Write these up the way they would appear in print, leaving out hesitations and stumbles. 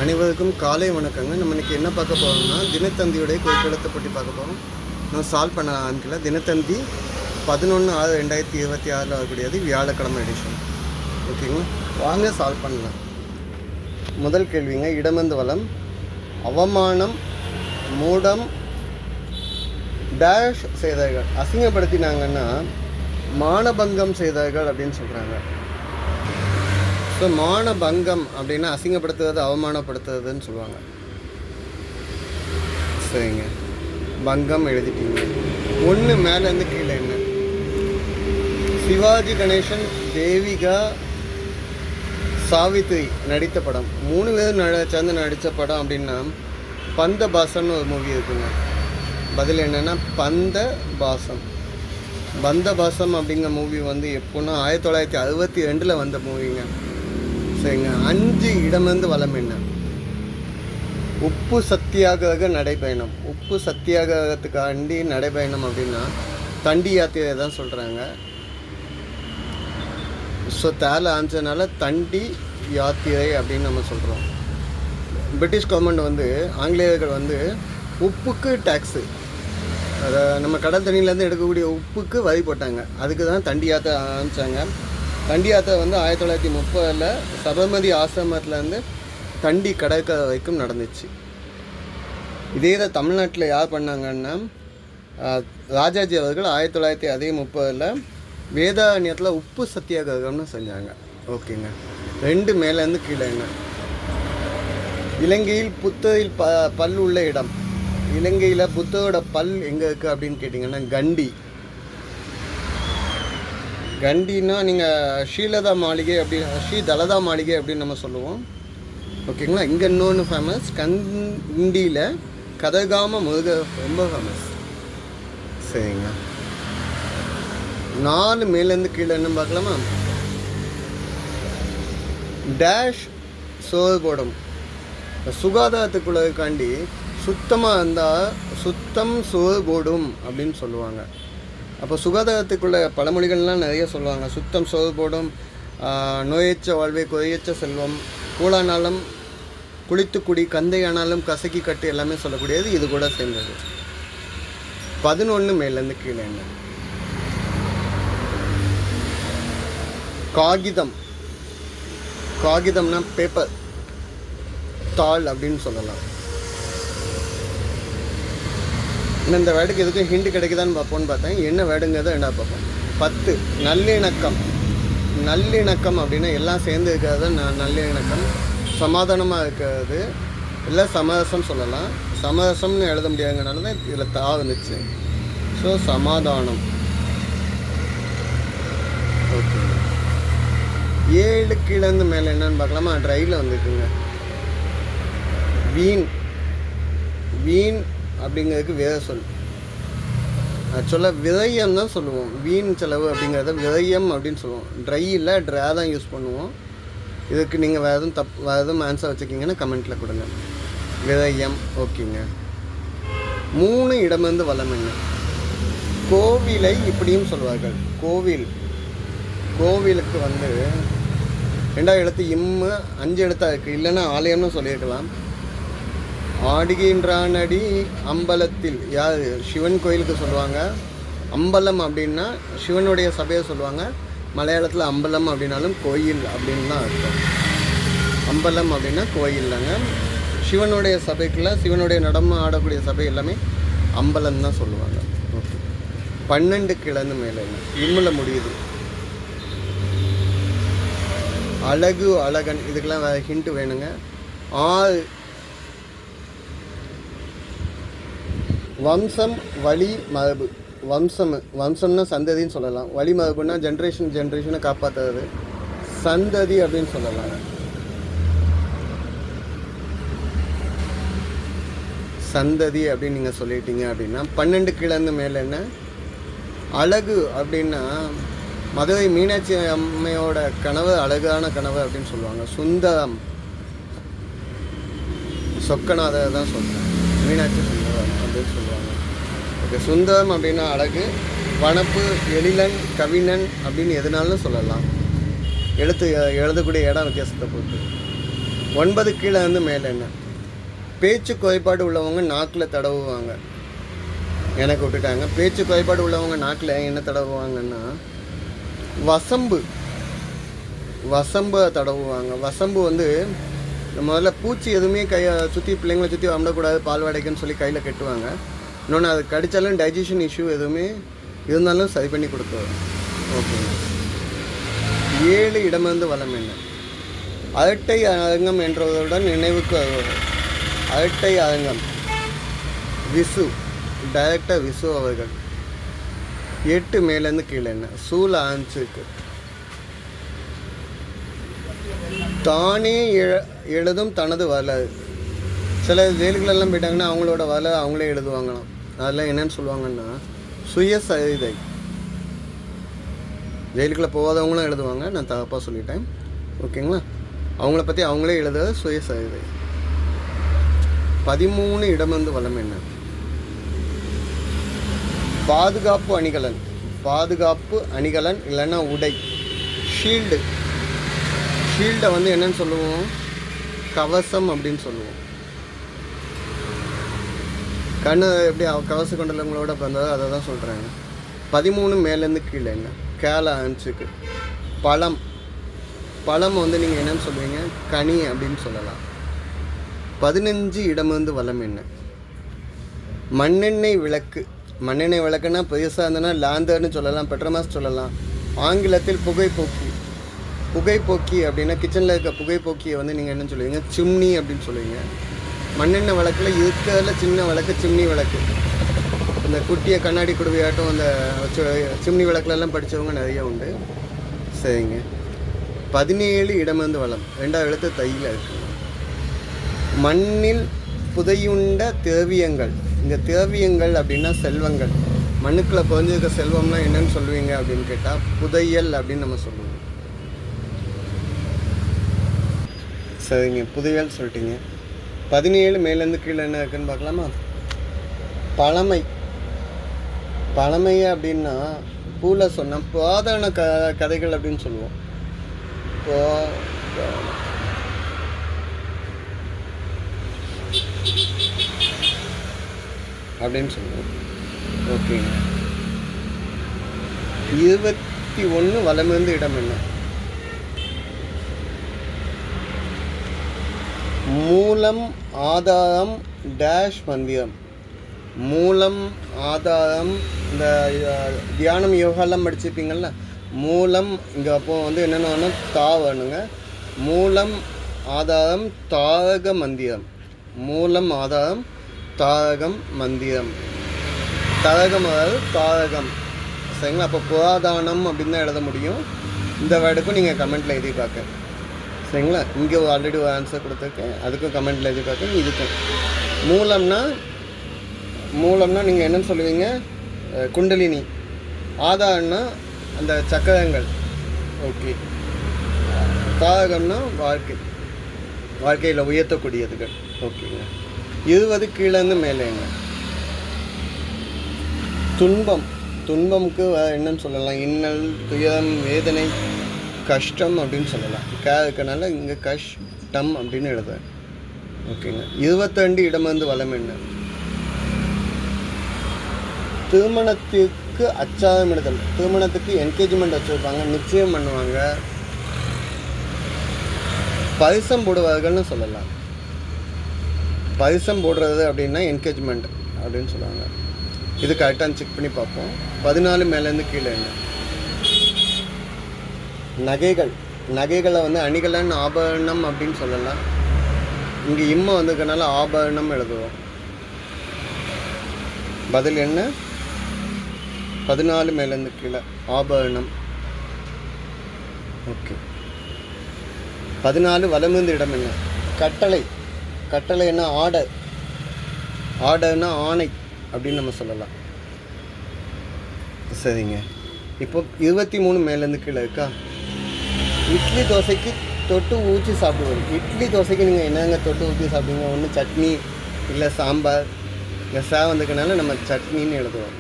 அனைவருக்கும் காலை வணக்கங்க. நம்ம இன்றைக்கி என்ன பார்க்க போகிறோம்னா தினத்தந்தியுடைய குறிப்பெழுத்தை பற்றி பார்க்க போகிறோம். நம்ம சால்வ் பண்ண ஆரம்பிக்கல. தினத்தந்தி 11/6/2026 வரக்கூடியது வியாழக்கிழமை எடிஷன். ஓகேங்களா, வாங்க சால்வ் பண்ணலாம். முதல் கேள்விங்க, இடமந்து வளம் அவமானம் மூடம் டேஷ் செய்தார்கள். அசிங்கப்படுத்தினாங்கன்னா மானபங்கம் செய்தார்கள் அப்படின்னு சொல்கிறாங்க. ஸோ மானபங்கம் அப்படின்னா அசிங்கப்படுத்துவது அவமானப்படுத்துறதுன்னு சொல்லுவாங்க. சரிங்க, பங்கம் எழுதிட்டீங்க. ஒன்று மேலேருந்து கீழே என்ன? சிவாஜி கணேசன், தேவிகா, சாவித்ரி நடித்த படம். 3 பேர் சேர்ந்து நடித்த படம் அப்படின்னா பந்த பாசம்னு ஒரு மூவி இருக்குங்க. பதில் என்னென்னா பந்த பாசம். பந்த பாசம் அப்படிங்கிற மூவி வந்து எப்போன்னா 1962 வந்த மூவிங்க. சரிங்க. 5 இடமிருந்து வளம் என்ன? உப்பு சத்தியாகிரக நடைபயணம். உப்பு சத்தியாகிரகத்துக்காண்டி நடைபயணம் அப்படின்னா தண்டி யாத்திரை தான் சொல்கிறாங்க. ஸோ தேல ஆன்சர்னால தண்டி யாத்திரை அப்படின்னு நம்ம சொல்கிறோம். பிரிட்டிஷ் கவர்மெண்ட் வந்து ஆங்கிலேயர்கள் வந்து உப்புக்கு டேக்ஸு, அதை நம்ம கடல் தண்ணியிலேருந்து எடுக்கக்கூடிய உப்புக்கு வரி போட்டாங்க. அதுக்கு தான் தண்டி யாத்திரை ஆரம்பித்தாங்க. தண்டி யாத்திரை வந்து 1930 சபர்மதி ஆசிரமத்துலேருந்து தண்டி கடற்கரை வரைக்கும் நடந்துச்சு. இதே தான் தமிழ்நாட்டில் யார் பண்ணாங்கன்னா ராஜாஜி அவர்கள் 1930 வேதாரண்யத்தில் உப்பு சத்தியாகிரகம்னு செஞ்சாங்க. ஓகேங்க. 2 மேலேருந்து கீழே என்ன? இலங்கையில் புத்தரில் பல் உள்ள இடம். இலங்கையில் புத்தரோட பல் எங்கே இருக்குது அப்படின்னு கேட்டிங்கன்னா கண்டி. கண்டின்னா நீங்கள் ஸ்ரீலதா மாளிகை அப்படி ஸ்ரீதலதா மாளிகை அப்படின்னு நம்ம சொல்லுவோம். ஓகேங்களா. இங்கே இன்னொன்று ஃபேமஸ், கண்டியில் கதகாம முருகர் ரொம்ப ஃபேமஸ். சரிங்க. 4 மேலேருந்து கீழே என்ன பார்க்கலாமா? டேஷ் சோறு போடும். சுகாதாரத்துக்குள்ளக்காண்டி சுத்தமாக இருந்தால் சுத்தம் சோறு போடும் அப்படின்னு சொல்லுவாங்க. அப்போ சுகாதாரத்துக்குள்ள பழமொழிகள்லாம் நிறைய சொல்லுவாங்க. சுத்தம் சோறு போடும், நோயற்ற வாழ்வே கொய்யற்ற செல்வம், கூழானாலும் குளித்து குடி, கந்தையானாலும் கசக்கி கட்டு எல்லாமே சொல்லக்கூடியது இது கூட சேர்ந்தது. 11 மேலேருந்து கீழே என்ன? காகிதம். காகிதம்னா பேப்பர், தாள் அப்படின்னு சொல்லலாம். இந்த வேர்டுக்கு எதுக்கும் ஹிண்ட் கிடைக்குதான்னு பார்ப்போன்னு பார்த்தேன். என்ன வேர்டுங்கிறத என்ன பார்ப்போம். 10 நல்லிணக்கம். நல்லிணக்கம் அப்படின்னா எல்லாம் சேர்ந்து இருக்கிறது நல்லிணக்கம். சமாதானமாக இருக்கிறது இல்லை சமரசம் சொல்லலாம். சமரசம்னு எழுத முடியாதுங்கனால தான் இதில் தா வந்துச்சு. ஸோ சமாதானம். ஓகே. 7 கீழேருந்து மேலே என்னன்னு பார்க்கலாமா? ட்ரையில் வந்துருக்குங்க. வீண். வீண் அப்படிங்கிறதுக்கு வேற சொல். ஆக்சுவலாக விரயம் தான் சொல்லுவோம். வீண் செலவு அப்படிங்கிறத விரயம் அப்படின்னு சொல்லுவோம். ட்ரையில் ட்ரா தான் யூஸ் பண்ணுவோம். இதுக்கு நீங்கள் வேறு எதுவும் ஆன்சர் வச்சுக்கிங்கன்னா கமெண்ட்டில் கொடுங்க. விரயம். ஓகேங்க. 3 இடமிருந்து வளம் என்ன? கோவிலை இப்படியும் சொல்வார்கள். கோவில். கோவிலுக்கு வந்து 2 எழுத்து இம்மு 5 எழுத்தாக இருக்குது. இல்லைன்னா ஆலயம்னு சொல்லியிருக்கலாம். ஆடுகின்றானடி அம்பலத்தில். யார்? சிவன் கோயிலுக்கு சொல்லுவாங்க. அம்பலம் அப்படின்னா சிவனுடைய சபையை சொல்லுவாங்க. மலையாளத்தில் அம்பலம் அப்படின்னாலும் கோயில் அப்படின்னு தான் அர்த்தம். அம்பலம் அப்படின்னா கோயில் தாங்க. சிவனுடைய சபைக்குள்ள சிவனுடைய நடனம் ஆடக்கூடிய சபை எல்லாமே அம்பலம் தான் சொல்லுவாங்க. ஓகே. 12 கிழந்து மேலே என்ன? இம்மில் முடியுது. அழகு அழகன். இதுக்கெல்லாம் வேறு ஹிண்ட் வேணுங்க. 6 வம்சம் வழி மரபு. வம்சம்னா சந்ததின்னு சொல்லலாம். வழி மரபுன்னா ஜென்ரேஷனை காப்பாற்றுறது. சந்ததி அப்படின்னு சொல்லலாம். சந்ததி அப்படின்னு நீங்கள் சொல்லிட்டீங்க அப்படின்னா 12 கிழந்து மேலே என்ன? அழகு அப்படின்னா மதுரை மீனாட்சி அம்மையோட கனவு அழகான கனவு அப்படின்னு சொல்லுவாங்க. சுந்தரம். சொக்கநாதர் தான் சொல்கிறேன். மீனாட்சி சுந்தரம் அப்படின்னு சொல்லுவாங்க. ஓகே. சுந்தரம் அப்படின்னா அழகு. வனப்பு, எழிலன், கவிஞன் அப்படின்னு எதுனாலும் சொல்லலாம். எழுதக்கூடிய இடம் வித்தியாசத்தை பொறுத்து. 9 கீழே வந்து மேலே என்ன. பேச்சு குறைபாடு உள்ளவங்க நாக்கில் தடவுவாங்க. எனக்கு விட்டுட்டாங்க. பேச்சு குறைபாடு உள்ளவங்க நாக்கில் என்ன தடவுவாங்கன்னா வசம்பை தடவுவாங்க. வசம்பு வந்து முதல்ல பூச்சி எதுவுமே சுற்றி பிள்ளைங்களை சுற்றி வம்பக்கூடாது பால்வாடைக்குன்னு சொல்லி கையில் கட்டுவாங்க. இன்னொன்று அது கடித்தாலும் டைஜஷன் இஷ்யூ எதுவுமே இருந்தாலும் சரி பண்ணி கொடுத்துரும். ஓகேங்க. 7 இடமிருந்து வலம் என்ன. அரட்டை அரங்கம் என்றதுடன் நினைவுக்கு வருவது. அரட்டை அரங்கம் விசு, டைரக்டர் விசு அவர்கள். 8 மேலேருந்து கீழே என்ன. சூழ ஆன்ஸுக்கு தானே எழுதும் தனது வரலாறு. சில ஜெயில்களெல்லாம் போயிட்டாங்கன்னா அவங்களோட வரலாறு அவங்களே எழுதுவாங்களாம். அதெல்லாம் என்னன்னு சொல்லுவாங்கன்னா சுயசரிதை. ஜெயிலுக்குள்ளே போகாதவங்களும் எழுதுவாங்க. நான் தப்பாக சொல்லிட்டேன். ஓகேங்களா. அவங்கள பற்றி அவங்களே எழுத சுயசரிதை. 13 இடமிருந்து வலம் என்ன. பாதுகாப்பு அணிகலன். பாதுகாப்பு அணிகலன் இல்லைன்னா உடை. ஷீல்டை வந்து என்னன்னு சொல்லுவோம், கவசம் அப்படின்னு சொல்லுவோம். கண்ணு எப்படி கவச கொண்டவங்களோட வந்ததோ அதை தான் சொல்கிறாங்க. 13 மேலேருந்து கீழே என்ன. கேல ஆன்ஸுக்கு பழம் வந்து நீங்கள் என்னன்னு சொல்லுவீங்க, கனி அப்படின்னு சொல்லலாம். 15 இடமிருந்து வலம் என்ன. மண்ணெண்ணெய் விளக்குன்னா பெருசாக இருந்ததுன்னா லாந்தர்னு சொல்லலாம், பெட்ரோமாஸ் சொல்லலாம். ஆங்கிலத்தில் புகைப்போக்கி அப்படின்னா கிச்சனில் இருக்க புகைப்போக்கியை வந்து நீங்கள் என்ன சொல்லுவீங்க, சிம்னி அப்படின்னு சொல்லுவீங்க. மண்ணெண்ணெய் விளக்கில் இருக்கிறதுல சின்ன விளக்கு சிம்னி விளக்கு. இந்த குட்டியை கண்ணாடி குடுவையாட்டம் அந்த சிம்னி விளக்குலெல்லாம் படித்தவங்க நிறைய உண்டு. சரிங்க. 17 இடமிருந்து வலம். 2வது எழுத்து தையில் இருக்குது. மண்ணில் புதையுண்ட திரவியங்கள். இங்கே திரவியங்கள் அப்படின்னா செல்வங்கள். மண்ணுக்குள்ளே புதைஞ்சிருக்க செல்வம்னா என்னன்னு சொல்லுவீங்க அப்படின்னு கேட்டால் புதையல் அப்படின்னு நம்ம சொல்லுவோம். சரிங்க, புதையல் சொல்லிட்டீங்க. 17 மேலேருந்து கீழே என்ன இருக்குன்னு பார்க்கலாமா. பழமை அப்படின்னா பூவில் சொன்னால் புராதன கதைகள் அப்படின்னு சொல்லுவோம். அப்படின்னு சொல்லுவோம். ஓகேங்க. 21 வலமிருந்து இடம் என்ன. மூலம் ஆதாரம் டேஷ் மந்திரம். மூலம் ஆதாரம் இந்த தியானம் யோகாலாம் படிச்சிருப்பீங்கள்ல. மூலம் இங்கே அப்போ வந்து என்னென்னா தா வேணுங்க. மூலம் ஆதாரம் தாரக மந்திரம். மூலம் ஆதாரம் தாரகம் மந்திரம். தரகம் அதாவது தாரகம். சரிங்களா. அப்போ புராதானம் அப்படின்னு தான் எழுத முடியும். இந்த வேர்டுக்கும் நீங்கள் கமெண்ட்டில் எழுதி பார்க்க. சரிங்களா. இங்கே ஆல்ரெடி ஒரு ஆன்சர் கொடுத்துருக்கேன், அதுக்கும் கமெண்ட்டில் எழுதி பார்க்க. இதுக்கும் மூலம்னா நீங்கள் என்னன்னு சொல்லுவீங்க, குண்டலினி. ஆதாரம்னா அந்த சக்கரங்கள். ஓகே. தாரகம்னா வாழ்க்கையில் உயர்த்தக்கூடியதுகள். ஓகேங்க. 20 கீழேருந்து மேலேங்க. துன்பம்க்கு என்னன்னு சொல்லலாம், இன்னல், துயரம், வேதனை, கஷ்டம் அப்படின்னு சொல்லலாம். இருக்கனால இங்கே கஷ்டம் அப்படின்னு எழுதுறேன். ஓகேங்க. 22 இடமிருந்து வலம் என்ன. திருமணத்திற்கு அச்சாரம் இடுதல். திருமணத்துக்கு என்கேஜ்மெண்ட் வச்சுருப்பாங்க, நிச்சயம் பண்ணுவாங்க, பரிசம் போடுவார்கள்னு சொல்லலாம். பரிசம் போடுறது அப்படின்னா என்கேஜ்மெண்ட் அப்படின்னு சொல்லுவாங்க. இது கரெக்டாக செக் பண்ணி பார்ப்போம். 14 மேலேருந்து கீழே என்ன. நகைகளை வந்து அணிகலன் ஆபரணம் அப்படின்னு சொல்லலாம். இங்கே இம்மை வந்ததுனால ஆபரணம் எழுதுவோம். பதில் என்ன. 14 மேலேருந்து கீழே ஆபரணம். ஓகே. 14 வலமிருந்து இடம் என்ன. கட்டளை என்ன. ஆர்டர்னா ஆணை அப்படின்னு நம்ம சொல்லலாம். சரிங்க. இப்போ 23 மேலேருந்து கீழே இருக்கா. இட்லி தோசைக்கு தொட்டு ஊற்றி சாப்பிடுவோம். இட்லி தோசைக்கு நீங்கள் என்னங்க தொட்டு ஊற்றி சாப்பிடுவீங்க. ஒன்று சட்னி இல்லை சாம்பார். இங்கே வந்துக்கனால நம்ம சட்னின்னு எழுதுவோம்.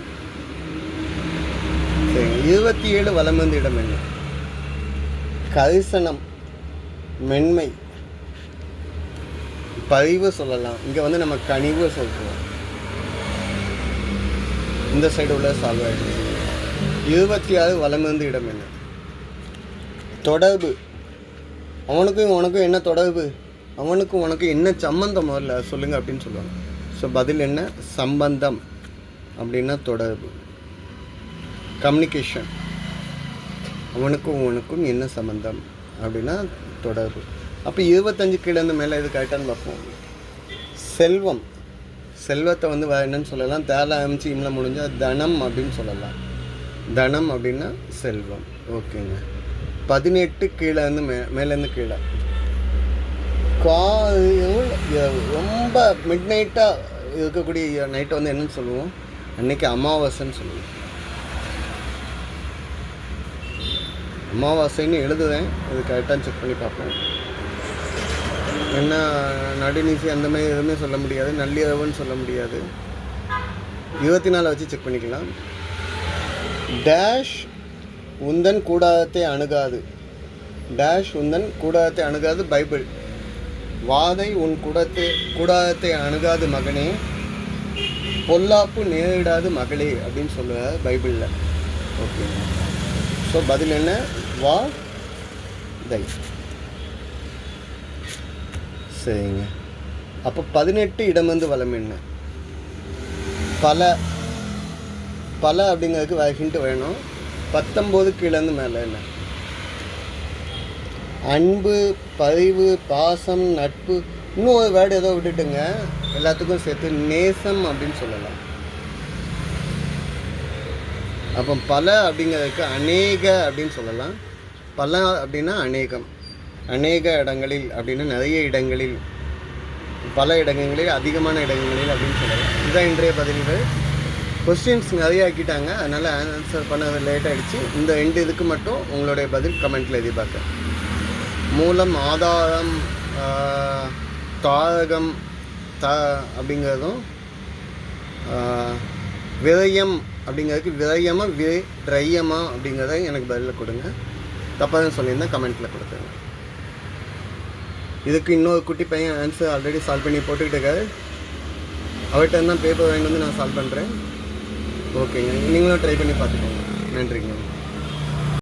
சரிங்க. 27 வலமிருந்து இடம் என்ன. கரிசனம், மென்மை. பதிவு சொல்லலாம். இங்கே வந்து நம்ம கனிவு சொல்கிறோம். இந்த சைடு உள்ள சால்வ் ஆகிடுச்சு. 26 வலமிருந்து இடம் என்ன? தொடர்பு. அவனுக்கும் உனக்கும் என்ன தொடர்பு? அவனுக்கும் உனக்கு என்ன சம்பந்தம் முதல்ல சொல்லுங்கள் அப்படின்னு சொல்லுவாங்க. ஸோ பதில் என்ன? சம்பந்தம் அப்படின்னா தொடர்பு, கம்யூனிகேஷன். அவனுக்கும் உனக்கும் என்ன சம்பந்தம் அப்படின்னா தொடர்பு. அப்போ 25 கீழேருந்து மேலே இது கரெக்டானு பார்ப்போம். செல்வம். செல்வத்தை வந்து என்னன்னு சொல்லலாம்? தேல அமைச்சு இம்ல முடிஞ்சால் தனம் அப்படின்னு சொல்லலாம். தனம் அப்படின்னா செல்வம். ஓகேங்க. 18 கீழேருந்து மேலேருந்து கீழே ரொம்ப மிட் நைட்டாக இருக்கக்கூடிய நைட்டை வந்து என்னன்னு சொல்லுவோம்? அன்னைக்கு அமாவாசைன்னு சொல்லுவோம். அமாவாசைன்னு எழுதுவேன், இது கரெக்டாக செக் பண்ணி பார்ப்போம். என்ன நடுநீசி அந்த மாதிரி எதுவுமே சொல்ல முடியாது, நள்ளிரவுன்னு சொல்ல முடியாது. 24 வச்சு செக் பண்ணிக்கலாம். டேஷ் உந்தன் கூடாரத்தை அணுகாது. டேஷ் உந்தன் கூடாரத்தை அணுகாது பைபிள். வாதை உன் கூடாரத்தை அணுகாது மகனே, பொல்லாப்பு நேரிடாது மகளே அப்படின்னு சொல்லுவார் பைபிளில். ஓகே. ஸோ பதில் என்ன? வாதை. சரிங்க. அப்போ 18 இடம் வந்து வளம் என்ன? பல. பல அப்படிங்கிறதுக்கு ஹிண்ட் வேணும். 19 கீழேருந்து மேலே என்ன? அன்பு, பதிவு, பாசம், நட்பு. இன்னும் ஒரு வேர்டு ஏதோ விட்டுட்டுங்க, எல்லாத்துக்கும் சேர்த்து நேசம் அப்படின்னு சொல்லலாம். அப்போ பல அப்படிங்கிறதுக்கு அநேக அப்படின்னு சொல்லலாம். பல அப்படின்னா அநேகம். அநேக இடங்களில் அப்படின்னா நிறைய இடங்களில், பல இடங்களில், அதிகமான இடங்களில் அப்படின்னு சொல்லலாம். இதுதான் இன்றைய பதில்கள். கொஸ்டின்ஸ் நிறைய ஆக்கிட்டாங்க, அதனால் ஆன்சர் பண்ண லேட் ஆகிடுச்சு. இந்த 2 இதுக்கு மட்டும் உங்களுடைய பதில் கமெண்ட்டில் எதிர்பார்க்க. மூலம், ஆதாரம், தாரகம் அப்படிங்கிறதும், விரயம் அப்படிங்கிறதுக்கு விரயமா விரயமா அப்படிங்கிறத எனக்கு பதிலில் கொடுங்க. தப்பாக தான் சொல்லியிருந்தேன், கமெண்ட்டில் கொடுத்துருங்க. இதுக்கு இன்னொரு குட்டி பையன் ஆன்சர் ஆல்ரெடி சால்வ் பண்ணி போட்டுக்கிட்டு இருக்காரு. அவர்கிட்ட தான் பேப்பர் வாங்கிட்டு வந்து நான் சால்வ் பண்ணுறேன். ஓகேங்க, நீங்களும் ட்ரை பண்ணி பார்த்துக்கோங்க. நன்றிங்க.